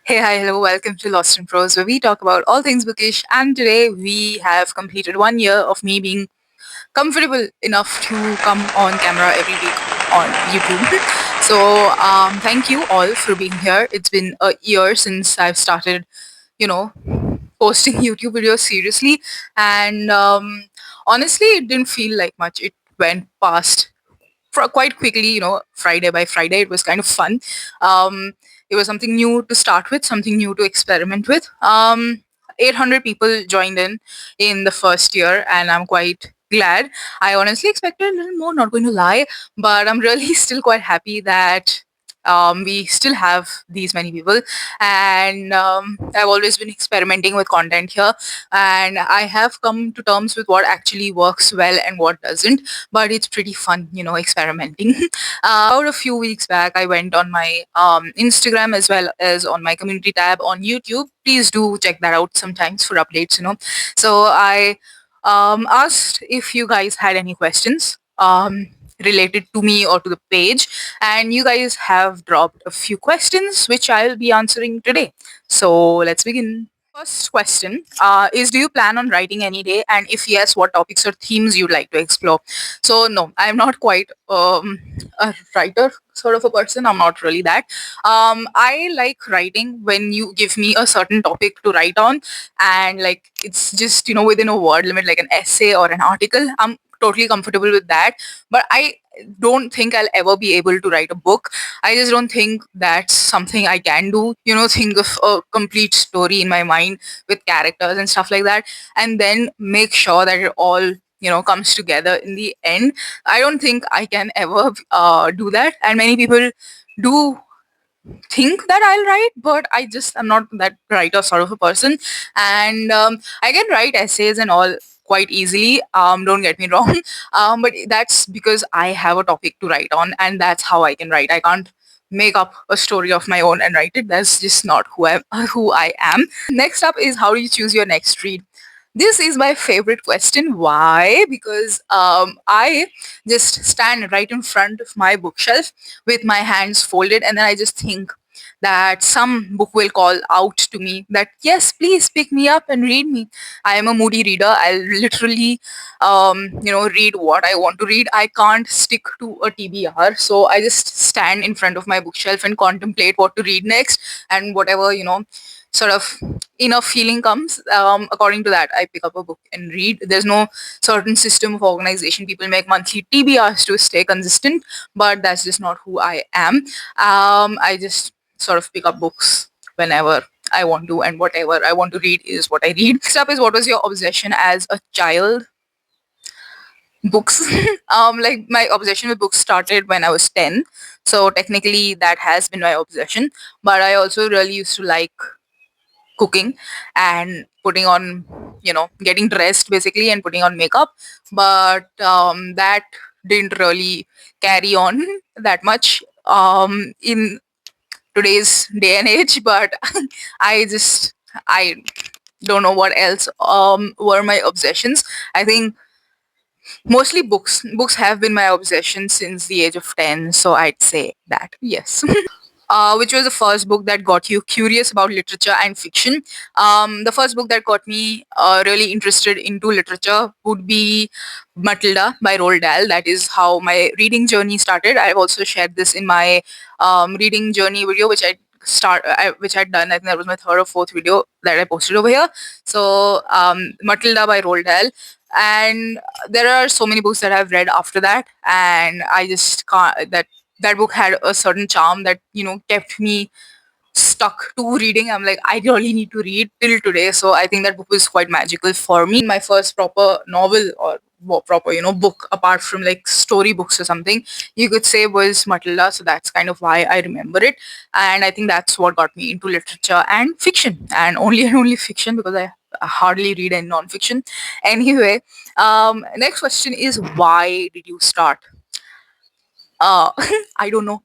Hey, hi, hello, welcome to Lost in Prose, where we talk about all things bookish. And today we have completed 1 year of me being comfortable enough to come on camera every week on YouTube. So, thank you all for being here. It's been a year since I've started, you know, posting YouTube videos seriously. And honestly, it didn't feel like much. It went past for quite quickly, Friday by Friday. It was kind of fun. Um, it was something new to start with, something new to experiment with. 800 people joined in the first year, and I'm quite glad. I honestly expected a little more, not going to lie, but I'm really still quite happy that we still have these many people. And I've always been experimenting with content here, and I have come to terms with what actually works well and what doesn't, but it's pretty fun, experimenting. About a few weeks back, I went on my Instagram as well as on my community tab on YouTube. Please do check that out sometimes for updates. So I asked if you guys had any questions related to me or to the page, and you guys have dropped a few questions which I'll be answering today. So let's begin. First question is, do you plan on writing any day? And if yes, what topics or themes you'd like to explore? So, no, I'm not quite a writer sort of a person. I'm not really that. I like writing when you give me a certain topic to write on, and like it's just, within a word limit, like an essay or an article. I'm totally comfortable with that. But I don't think I'll ever be able to write a book. I just don't think that's something I can do. Think of a complete story in my mind with characters and stuff like that, and then make sure that it all, comes together in the end. I don't think I can ever do that. And many people do think that I'll write, but I'm not that writer sort of a person. And I can write essays and all quite easily. Don't get me wrong. But that's because I have a topic to write on, and that's how I can write. I can't make up a story of my own and write it. That's just not who I am. Next up is, how do you choose your next read? This is my favorite question. Why? Because I just stand right in front of my bookshelf with my hands folded, and then I just think that some book will call out to me that, yes, please pick me up and read me. I am a moody reader. I'll literally read what I want to read. I can't stick to a TBR, so I just stand in front of my bookshelf and contemplate what to read next, and whatever, sort of enough feeling comes, according to that I pick up a book and read. There's no certain system of organization. People make monthly TBRs to stay consistent, but that's just not who I am. I just sort of pick up books whenever I want to, and whatever I want to read is what I read. Next up is, what was your obsession as a child? Books. Like, my obsession with books started when I was 10, so technically that has been my obsession. But I also really used to like cooking and putting on, getting dressed basically and putting on makeup. But that didn't really carry on that much in today's day and age. But I don't know what else were my obsessions. I think mostly books have been my obsession since the age of 10, so I'd say that, yes. Which was the first book that got you curious about literature and fiction? The first book that got me really interested into literature would be Matilda by Roald Dahl. That is how my reading journey started. I've also shared this in my reading journey video, which I'd done. I think that was my third or fourth video that I posted over here. So, Matilda by Roald Dahl. And there are so many books that I've read after that, and I just can't. That book had a certain charm that, kept me stuck to reading. I'm like, I really need to read till today. So I think that book was quite magical for me. My first proper novel, or proper, book, apart from like story books or something, you could say, was Matilda. So that's kind of why I remember it. And I think that's what got me into literature and fiction, and only fiction, because I hardly read any non-fiction. Anyway, next question is, why did you start? uh I don't know.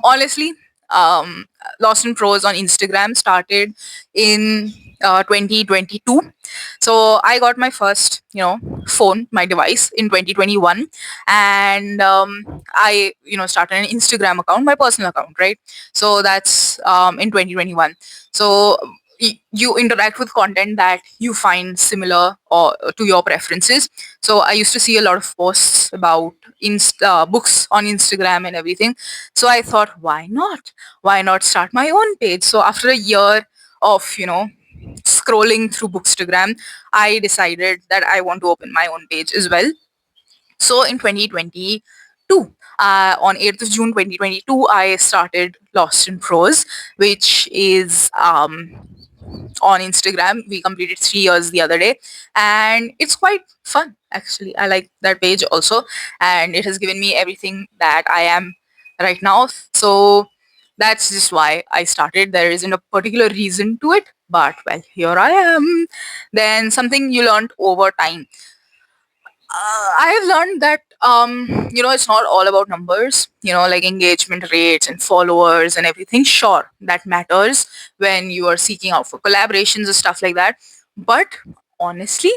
Honestly, um Lost in Prose on Instagram started in 2022. So I got my first, phone, my device in 2021, and I, started an Instagram account, my personal account, right? So that's in 2021. So you interact with content that you find similar or to your preferences. So I used to see a lot of posts about books on Instagram and everything. So I thought, why not? Why not start my own page? So after a year of, scrolling through Bookstagram, I decided that I want to open my own page as well. So in 2022, on 8th of June 2022, I started Lost in Prose, which is on Instagram. We completed 3 years the other day, and it's quite fun actually. I like that page also, and it has given me everything that I am right now. So that's just why I started. There isn't a particular reason to it, but well, here I am. Then something you learned over time. I have learned that it's not all about numbers. Like engagement rates and followers and everything. Sure, that matters when you are seeking out for collaborations and stuff like that. But honestly,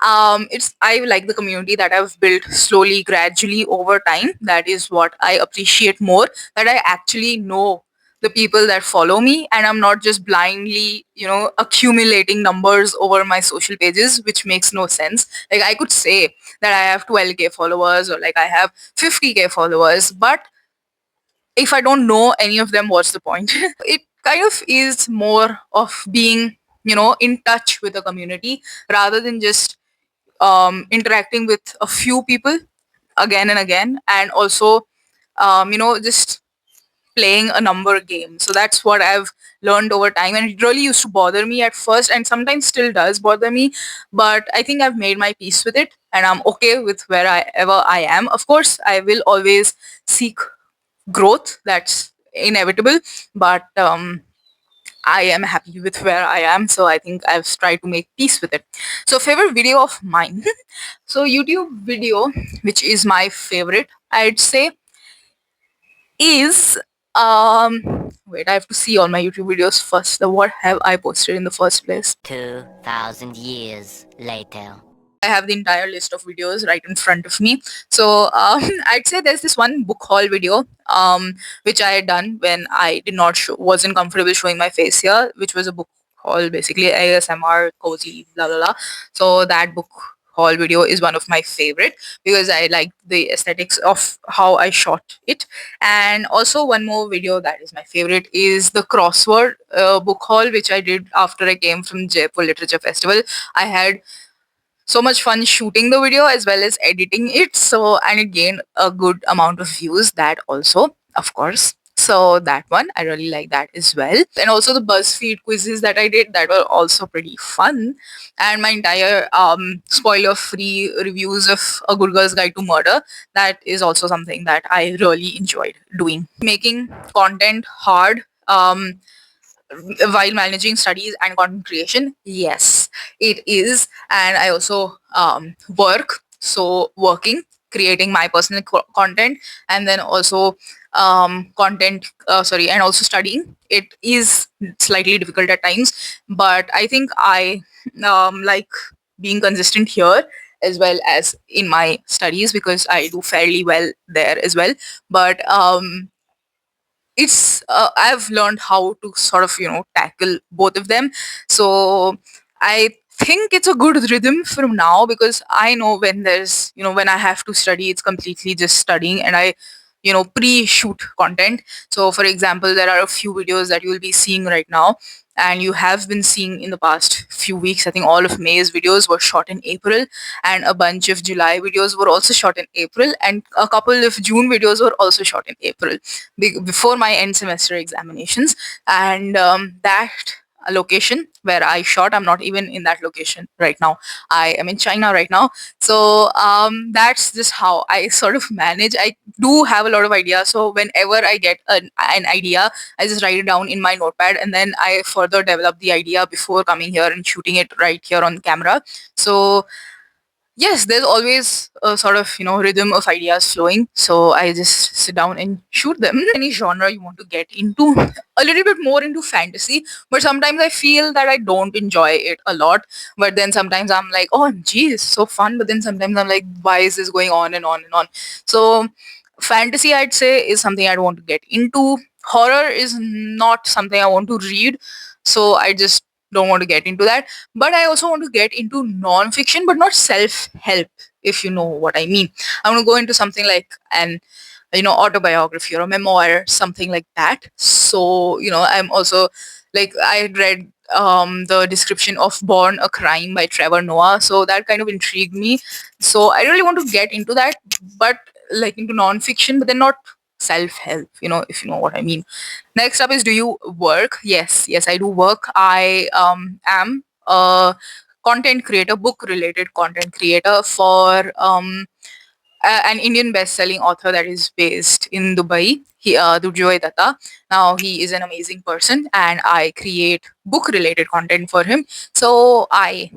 it's I like the community that I've built slowly, gradually over time. That is what I appreciate more. That I actually know the people that follow me, and I'm not just blindly, accumulating numbers over my social pages, which makes no sense. Like I could say that I have 12K followers or like I have 50K followers, but if I don't know any of them, what's the point? It kind of is more of being, in touch with the community rather than just interacting with a few people again and again, and also, just playing a number game. So that's what I've learned over time. And it really used to bother me at first and sometimes still does bother me. But I think I've made my peace with it and I'm okay with wherever I am. Of course, I will always seek growth. That's inevitable. But I am happy with where I am. So I think I've tried to make peace with it. So, favorite video of mine. So, YouTube video, which is my favorite, I'd say is wait, I have to see all my YouTube videos first. What have I posted in the first place? 2,000 years later. I have the entire list of videos right in front of me. So I'd say there's this one book haul video which I had done when I did not wasn't comfortable showing my face here, which was a book haul, basically ASMR, cozy, blah blah blah. So that book haul video is one of my favorite because I like the aesthetics of how I shot it. And also one more video that is my favorite is the crossword book haul, which I did after I came from Jaipur Literature Festival. I had so much fun shooting the video as well as editing it. So, and it gained a good amount of views, that also, of course. So that one, I really like that as well. And also the BuzzFeed quizzes that I did, that were also pretty fun. And my entire spoiler-free reviews of A Good Girl's Guide to Murder, that is also something that I really enjoyed doing. Making content hard. While managing studies and content creation, yes, it is. And I also work, so working, creating my personal content, and then also content sorry, and also studying, it is slightly difficult at times, but I think I like being consistent here as well as in my studies because I do fairly well there as well. But it's I've learned how to sort of tackle both of them. So I think it's a good rhythm from now because I know when there's when I have to study, it's completely just studying, and I pre-shoot content. So for example, there are a few videos that you will be seeing right now and you have been seeing in the past few weeks. I think all of May's videos were shot in April, and a bunch of July videos were also shot in April, and a couple of June videos were also shot in April before my end semester examinations. And that location where I shot, I'm not even in that location right now. I am in China right now. So that's just how I sort of manage. I do have a lot of ideas. So whenever I get an idea, I just write it down in my notepad and then I further develop the idea before coming here and shooting it right here on camera. So Yes, there's always a sort of, rhythm of ideas flowing. So I just sit down and shoot them. Any genre you want to get into, a little bit more into fantasy, but sometimes I feel that I don't enjoy it a lot. But then sometimes I'm like, oh, gee, it's so fun. But then sometimes I'm like, why is this going on and on and on? So fantasy, I'd say, is something I want to get into. Horror is not something I want to read. So I just don't want to get into that, but I also want to get into non-fiction, but not self-help, if you know what I mean. I want to go into something like an autobiography or a memoir, something like that. So I'm also like, I had read the description of Born a Crime by Trevor Noah, so that kind of intrigued me. So I really want to get into that, but like into non-fiction, but then not self-help, if you know what I mean. Next up is, do you work? Yes, I do work. I am a content creator, book related content creator for an Indian best-selling author that is based in Dubai. Durjoy Datta. Now he is an amazing person, and I create book-related content for him. So I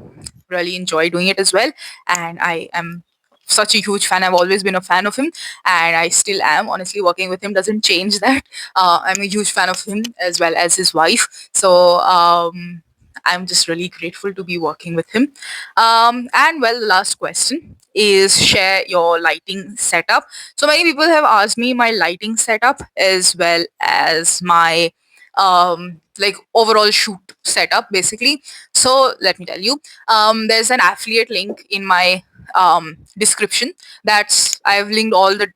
really enjoy doing it as well, and I am such a huge fan. I've always been a fan of him, and I still am. Honestly, working with him doesn't change that. I'm a huge fan of him as well as his wife. So I'm just really grateful to be working with him. And well, the last question is, share your lighting setup. So many people have asked me my lighting setup as well as my like overall shoot setup basically. So let me tell you, there's an affiliate link in my description. That's I've linked all the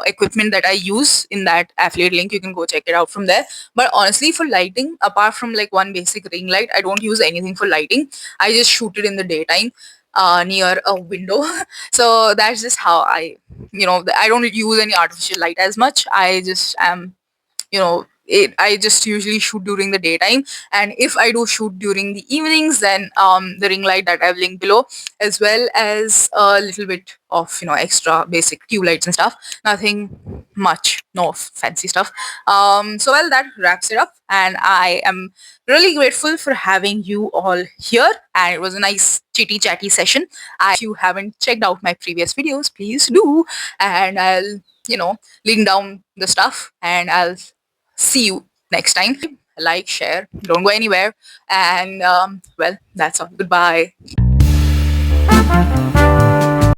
equipment that I use in that affiliate link. You can go check it out from there. But honestly, for lighting, apart from like one basic ring light, I don't use anything for lighting. I just shoot it in the daytime near a window. So that's just how I don't use any artificial light as much. I just am, I just usually shoot during the daytime, and if I do shoot during the evenings, then the ring light that I've linked below, as well as a little bit of extra basic tube lights and stuff. Nothing much, no fancy stuff. So well, that wraps it up, and I am really grateful for having you all here, and it was a nice chitty chatty session. If you haven't checked out my previous videos, please do, and I'll link down the stuff, and I'll see you next time. Like, share, don't go anywhere, and well, that's all. Goodbye.